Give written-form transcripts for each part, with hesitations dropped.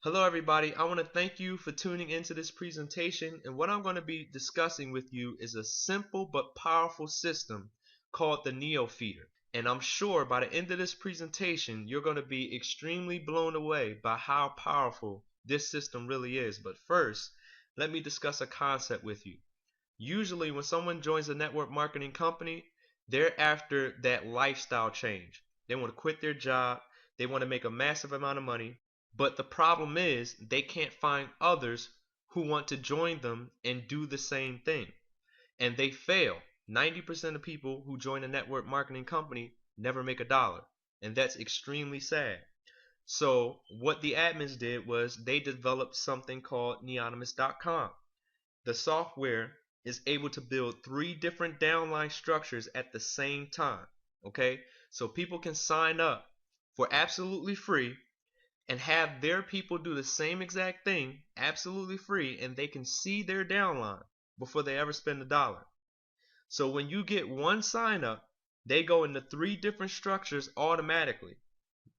Hello everybody, I want to thank you for tuning into this presentation, and what I'm going to be discussing with you is a simple but powerful system called the Neo Feeder. And I'm sure by the end of this presentation you're going to be extremely blown away by how powerful this system really is. But first, let me discuss a concept with you. Usually when someone joins a network marketing company, they're after that lifestyle change. They want to quit their job, they want to make a massive amount of money, but the problem is they can't find others who want to join them and do the same thing. And they fail. 90% of people who join a network marketing company never make a dollar. And that's extremely sad. So what the admins did was they developed something called Neonymous.com. The software is able to build three different downline structures at the same time. Okay, so people can sign up for absolutely free and have their people do the same exact thing absolutely free, and they can see their downline before they ever spend a dollar. So when you get one sign up, they go into three different structures automatically.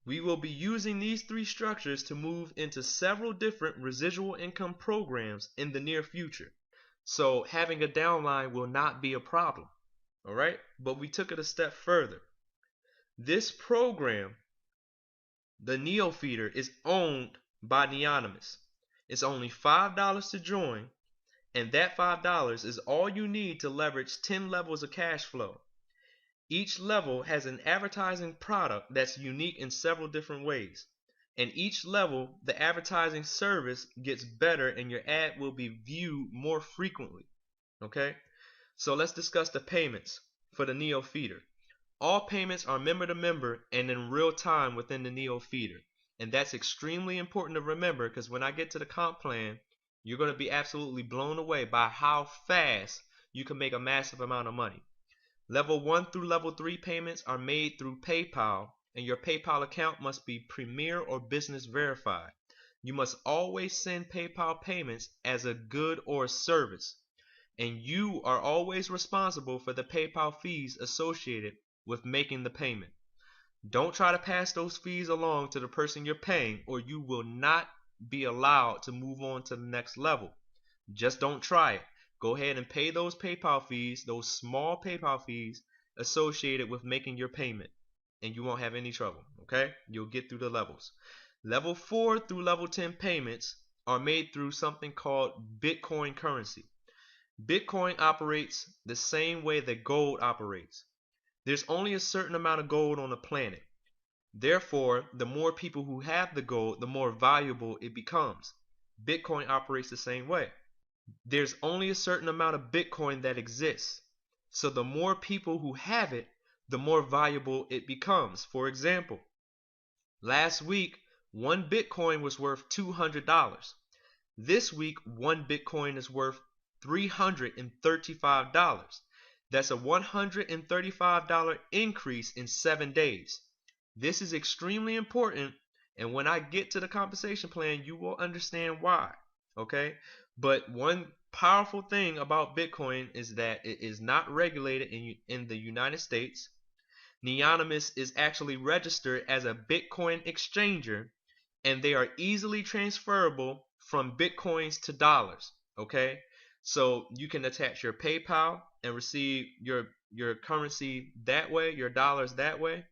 We will be using these three structures to move into several different residual income programs in the near future. So having a downline will not be a problem. All right, but we took it a step further. This program, the Neo Feeder, is owned by Neonymous. It's only $5 to join, and that $5 is all you need to leverage 10 levels of cash flow. Each level has an advertising product that's unique in several different ways. And each level, the advertising service gets better and your ad will be viewed more frequently. Okay? So let's discuss the payments for the Neo Feeder. All payments are member to member and in real time within the Neo Feeder. And that's extremely important to remember, because when I get to the comp plan, you're going to be absolutely blown away by how fast you can make a massive amount of money. Level 1 through level 3 payments are made through PayPal, and your PayPal account must be Premier or Business verified. You must always send PayPal payments as a good or a service, and you are always responsible for the PayPal fees associated with making the payment. Don't try to pass those fees along to the person you're paying, or you will not be allowed to move on to the next level. Just don't try it. Go ahead and pay those PayPal fees, those small PayPal fees associated with making your payment, and you won't have any trouble. Okay? You'll get through the levels. Level 4 through level 10 payments are made through something called Bitcoin currency. Bitcoin operates the same way that gold operates. There's only a certain amount of gold on the planet. Therefore, the more people who have the gold, the more valuable it becomes. Bitcoin operates the same way. There's only a certain amount of Bitcoin that exists. So the more people who have it, the more valuable it becomes. For example, last week, one Bitcoin was worth $200. This week, one Bitcoin is worth $335. That's a $135 increase in 7 days. This is extremely important, and when I get to the compensation plan, you will understand why. Okay? But one powerful thing about Bitcoin is that it is not regulated in the United States. Neonymous is actually registered as a Bitcoin exchanger, and they are easily transferable from Bitcoins to dollars. Okay? So you can attach your PayPal and receive your currency that way, your dollars that way.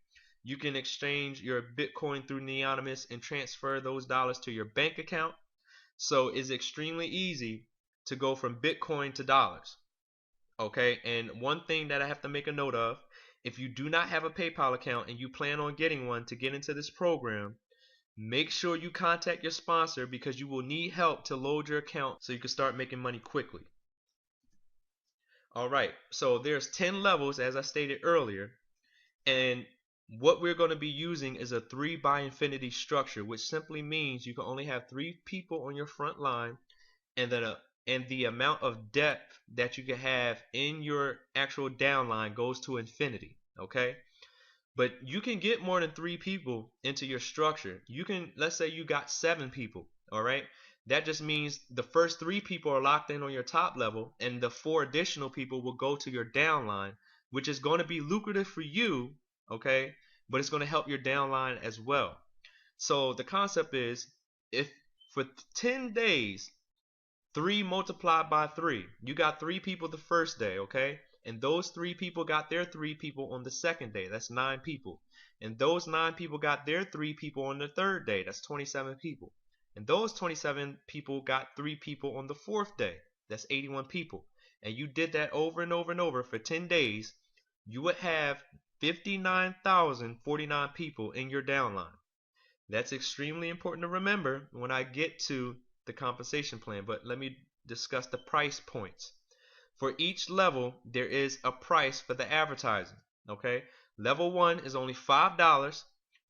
You can exchange your Bitcoin through Neonymous and transfer those dollars to your bank account. So it's extremely easy to go from Bitcoin to dollars. Okay, and one thing that I have to make a note of: if you do not have a PayPal account and you plan on getting one to get into this program, make sure you contact your sponsor, because you will need help to load your account so you can start making money quickly. Alright, so there's 10 levels as I stated earlier, and what we're going to be using is a 3 by infinity structure, which simply means you can only have 3 people on your front line, and the amount of depth that you can have in your actual downline goes to infinity. Okay, but you can get more than 3 people into your structure. You can, let's say you got 7 people. All right, that just means the first 3 people are locked in on your top level, and the 4 additional people will go to your downline, which is going to be lucrative for you. Okay, but it's going to help your downline as well. So the concept is, if For 10 days, 3 multiplied by 3. You got 3 people the first day, okay? And those 3 people got their 3 people on the second day. That's 9 people. And those 9 people got their 3 people on the third day. That's 27 people. And those 27 people got 3 people on the fourth day. That's 81 people. And you did that over and over and over for 10 days. You would have 59,049 people in your downline. That's extremely important to remember when I get to the compensation plan, but let me discuss the price points. For each level, there is a price for the advertising. Okay, level 1 is only $5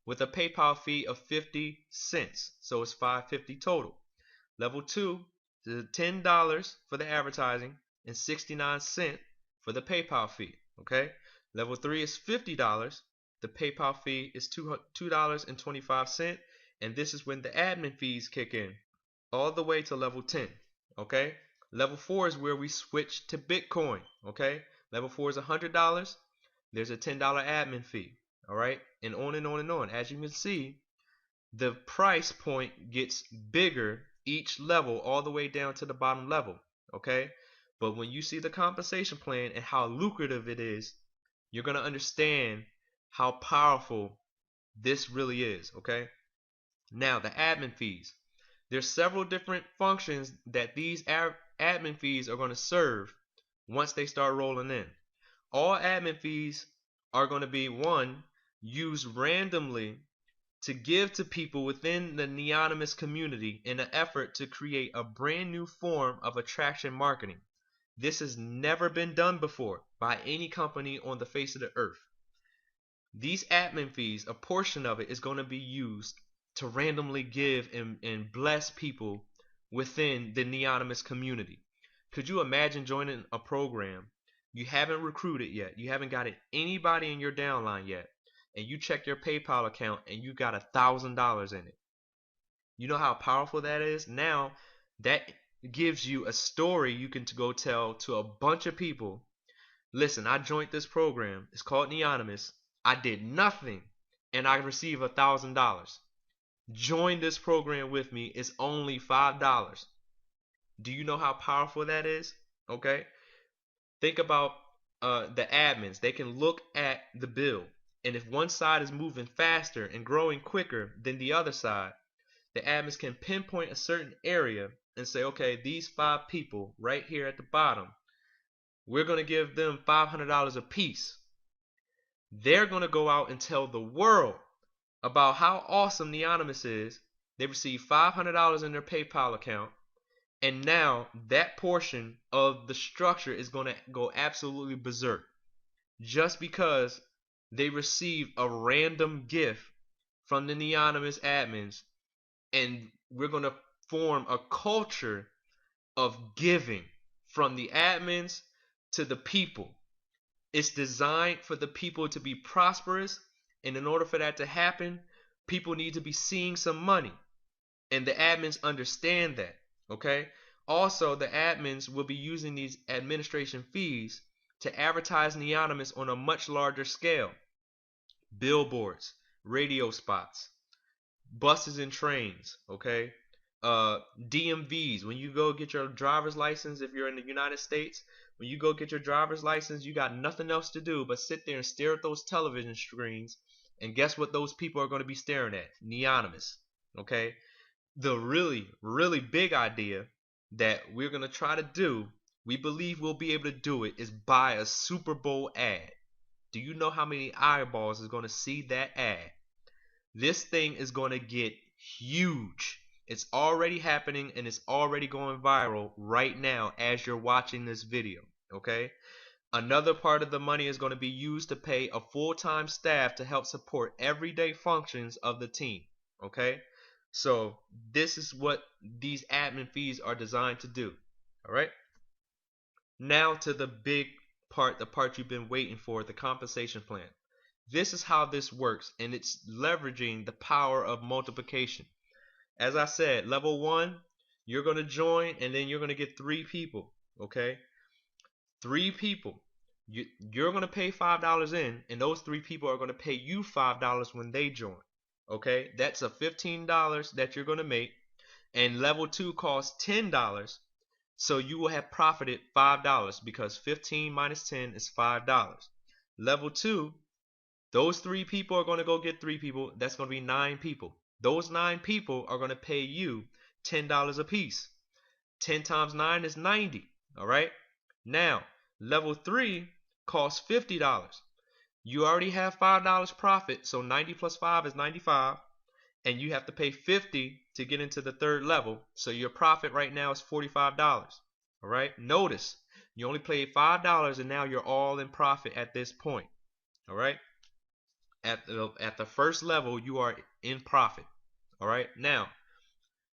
with a PayPal fee of 50 cents, so it's $5.50 total. Level 2 is $10 for the advertising and 69 cents for the PayPal fee. Okay, level 3 is $50. The PayPal fee is $2.25, and this is when the admin fees kick in, all the way to level 10. Okay, level 4 is where we switch to Bitcoin. Okay, level 4 is $100. There's a $10 admin fee. All right, and on and on and on. As you can see, the price point gets bigger each level, all the way down to the bottom level. Okay, but when you see the compensation plan and how lucrative it is, you're going to understand how powerful this really is. Okay, now the admin fees. There's several different functions that these admin fees are going to serve once they start rolling in. All admin fees are going to be, one, used randomly to give to people within the Neonymous community in an effort to create a brand new form of attraction marketing. This has never been done before by any company on the face of the earth. These admin fees, a portion of it is going to be used to randomly give and bless people within the Neonymous community. Could you imagine joining a program you haven't recruited yet, you haven't got anybody in your downline yet, and you check your PayPal account and you got $1,000 in it? You know how powerful that is? Now that gives you a story you can go tell to a bunch of people. Listen, I joined this program. It's called Neonymous. I did nothing and I received $1,000. Join this program with me. It's only $5. Do you know how powerful that is? Okay. Think about the admins. They can look at the bill, and if one side is moving faster and growing quicker than the other side, the admins can pinpoint a certain area and say, okay, these 5 people right here at the bottom, we're going to give them $500 a piece. They're going to go out and tell the world about how awesome Neonymous is. They receive $500 in their PayPal account, and now that portion of the structure is going to go absolutely berserk just because they received a random gift from the Neonymous admins. And we're going to form a culture of giving from the admins to the people. It's designed for the people to be prosperous, and in order for that to happen, people need to be seeing some money, and the admins understand that. Okay, also the admins will be using these administration fees to advertise Neonymous on a much larger scale. Billboards, radio spots, buses and trains. Okay, DMVs. When you go get your driver's license, if you're in the United States, when you go get your driver's license, you got nothing else to do but sit there and stare at those television screens. And guess what those people are going to be staring at? Neonymous. Okay, the really, really big idea that we're going to try to do, we believe we'll be able to do it, is buy a Super Bowl ad. Do you know how many eyeballs is going to see that ad? This thing is going to get huge. It's already happening and it's already going viral right now as you're watching this video. Okay? Another part of the money is going to be used to pay a full-time staff to help support everyday functions of the team. Okay? So this is what these admin fees are designed to do. All right? Now to the big part, the part you've been waiting for, the compensation plan. This is how this works, and it's leveraging the power of multiplication. As I said, level 1, you're going to join, and then you're going to get 3 people. Okay? 3 people. You're going to pay $5 in, and those 3 people are going to pay you $5 when they join. Okay? That's a $15 that you're going to make. And level 2 costs $10. So you will have profited $5 because 15 minus 10 is $5. Level 2, those 3 people are going to go get 3 people. That's going to be 9 people. Those 9 people are going to pay you $10 a piece. 10 times 9 is 90. All right. Now, level 3 costs $50. You already have $5 profit, so 90 plus 5 is 95. And you have to pay 50 to get into the third level. So your profit right now is $45. All right. Notice you only paid $5 and now you're all in profit at this point. All right. At the first level, you are in profit. All right. Now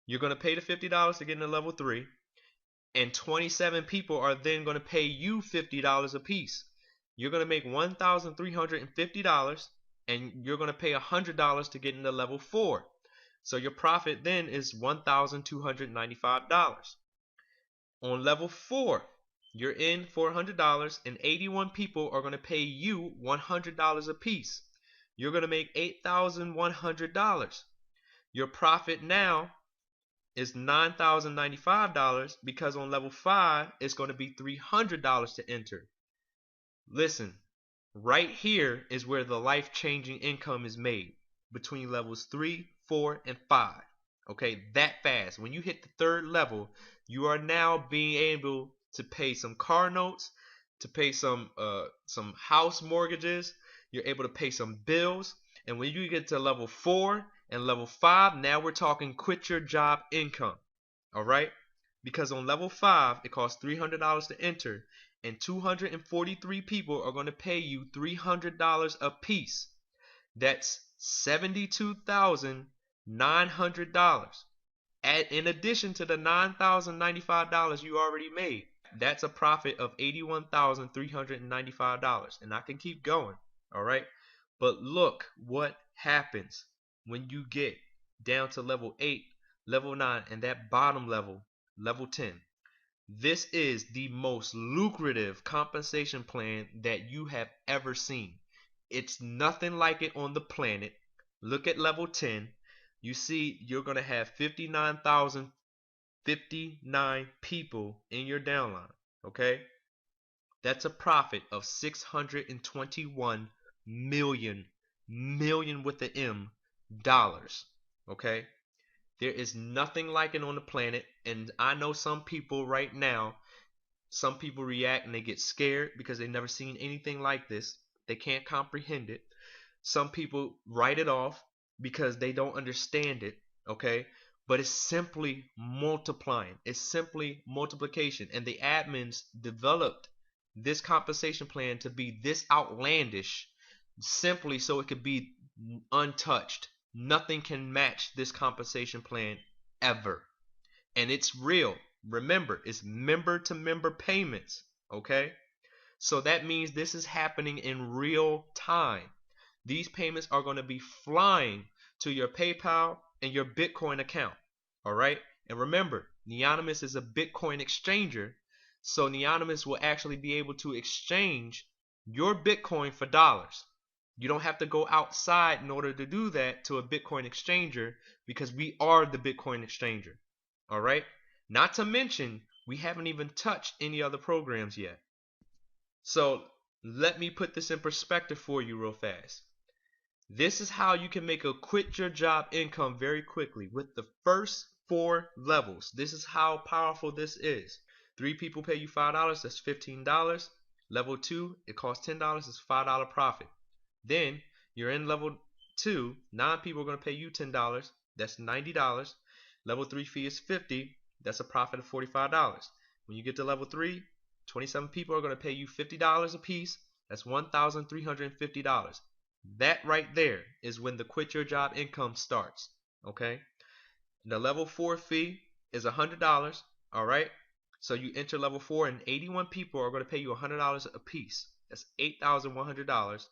you're going to pay the $50 to get into level 3, and 27 people are then going to pay you $50 a piece. You're going to make $1,350, and you're going to pay $100 to get into level 4. So your profit then is $1,295. On level 4, you're in for $100, and 81 people are going to pay you $100 a piece. You're going to make $8,100. Your profit now is $9,095 because on level 5 it's going to be $300 to enter. Listen, right here is where the life-changing income is made, between levels 3, 4, and 5. Okay, that fast. When you hit the third level, you are now being able to pay some car notes, to pay some house mortgages. You're able to pay some bills. And when you get to level 4 and level 5, now we're talking quit your job income. All right? Because on level 5, it costs $300 to enter, and 243 people are going to pay you $300 a piece. That's $72,900. In addition to the $9,095 you already made. That's a profit of $81,395. And I can keep going. All right. But look what happens when you get down to level 8, level 9, and that bottom level, level 10. This is the most lucrative compensation plan that you have ever seen. It's nothing like it on the planet. Look at level 10. You see you're going to have 59,059 people in your downline. Okay? That's a profit of 621 million with the M dollars. Okay? There is nothing like it on the planet, and I know some people right now, some people react and they get scared because they've never seen anything like this. They can't comprehend it. Some people write it off because they don't understand it, okay? But it's simply multiplying. It's simply multiplication. And the admins developed this compensation plan to be this outlandish simply so it could be untouched. Nothing can match this compensation plan ever. And it's real. Remember, it's member to member payments, okay? So that means this is happening in real time. These payments are going to be flying to your PayPal and your Bitcoin account. All right. And remember, Neonymous is a Bitcoin exchanger. So Neonymous will actually be able to exchange your Bitcoin for dollars. You don't have to go outside in order to do that to a Bitcoin exchanger because we are the Bitcoin exchanger. All right. Not to mention, we haven't even touched any other programs yet. So let me put this in perspective for you real fast. This is how you can make a quit your job income very quickly with the first 4 levels. This is how powerful this is. 3 people pay you $5, that's $15. Level 2, it costs $10, it's $5 profit. Then you're in level 2, 9 people are going to pay you $10, that's $90. Level 3 fee is $50, that's a profit of $45. When you get to level 3, 27 people are going to pay you $50 a piece, that's $1,350. That right there is when the quit your job income starts. Okay. The level 4 fee is $100. All right. So you enter level 4 and 81 people are going to pay you $100 a piece. That's $8,100.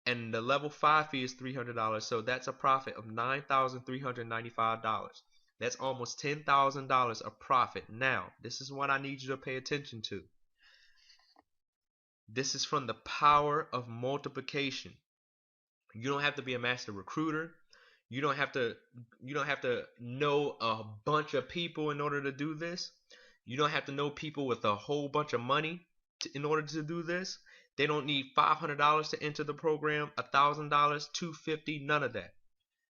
And the level 5 fee is $300. So that's a profit of $9,395. That's almost $10,000 of profit. Now, this is what I need you to pay attention to. This is from the power of multiplication. You don't have to be a master recruiter. You don't have to know a bunch of people in order to do this. You don't have to know people with a whole bunch of money in order to do this. They don't need $500 to enter the program, $1,000, 250, none of that.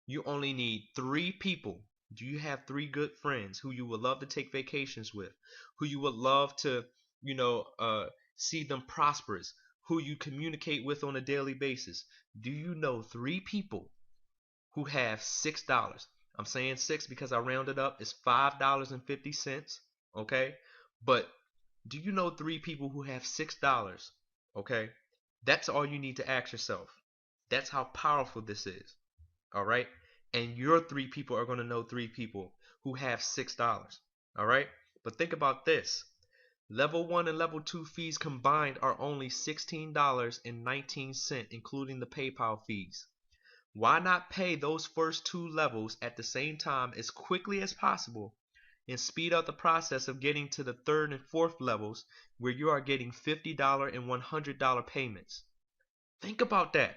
You only need 3 people. Do you have 3 good friends who you would love to take vacations with, who you would love to, you know, see them prosperous, who you communicate with on a daily basis? Do you know 3 people who have $6? I'm saying six because I rounded up. It's $5.50. Okay, but do you know 3 people who have $6? Okay, that's all you need to ask yourself. That's how powerful this is. All right, and your 3 people are going to know 3 people who have $6. All right, but think about this. Level 1 and level 2 fees combined are only $16.19, including the PayPal fees. Why not pay those first 2 levels at the same time as quickly as possible and speed up the process of getting to the third and fourth levels where you are getting $50 and $100 payments? Think about that.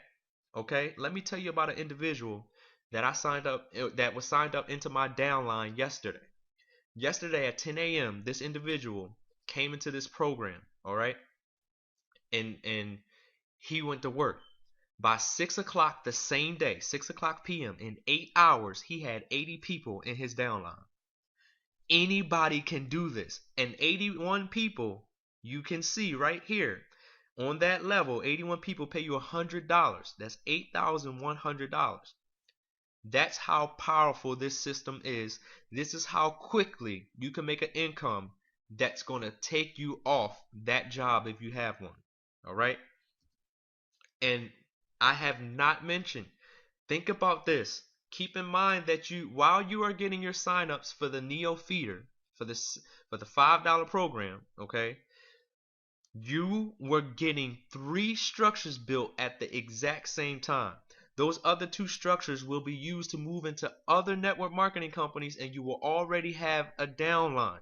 Okay, let me tell you about an individual that I signed up that was signed up into my downline yesterday. Yesterday at 10 a.m., this individual came into this program, all right? And he went to work. By 6 o'clock the same day, 6 o'clock p.m., in 8 hours, he had 80 people in his downline. Anybody can do this. And 81 people, you can see right here on that level, 81 people pay you $100. That's $8,100. That's how powerful this system is. This is how quickly you can make an income that's going to take you off that job if you have one. All right? And I have not mentioned, think about this. Keep in mind that while you are getting your signups for the Neo Feeder, for this for the $5 program, okay, you were getting 3 structures built at the exact same time. Those other 2 structures will be used to move into other network marketing companies, and you will already have a downline.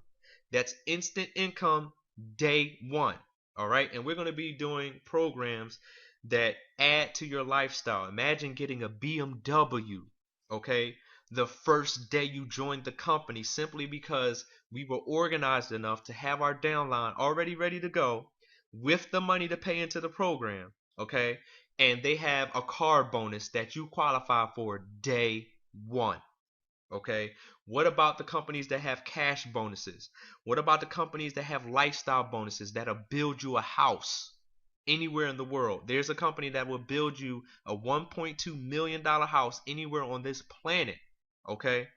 That's instant income day one. All right, and we're going to be doing programs that add to your lifestyle. Imagine getting a BMW, okay, the first day you joined the company, simply because we were organized enough to have our downline already ready to go with the money to pay into the program, okay? And they have a car bonus that you qualify for day one, okay? What about the companies that have cash bonuses? What about the companies that have lifestyle bonuses that'll build you a house anywhere in the world? There's a company that will build you a $1.2 million house anywhere on this planet, okay?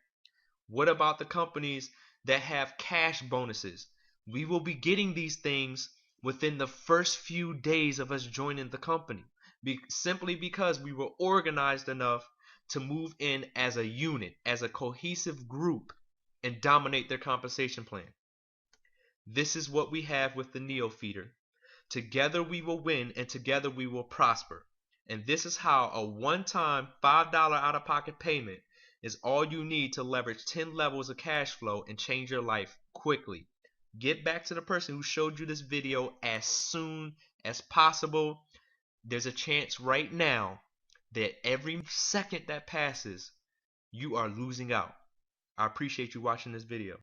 What about the companies that have cash bonuses? We will be getting these things within the first few days of us joining the company, simply because we were organized enough to move in as a unit, as a cohesive group, and dominate their compensation plan. This is what we have with the Neo Feeder. Together we will win, and together we will prosper. And this is how a one-time $5 out-of-pocket payment is all you need to leverage 10 levels of cash flow and change your life quickly. Get back to the person who showed you this video as soon as possible. There's a chance right now that every second that passes, you are losing out. I appreciate you watching this video.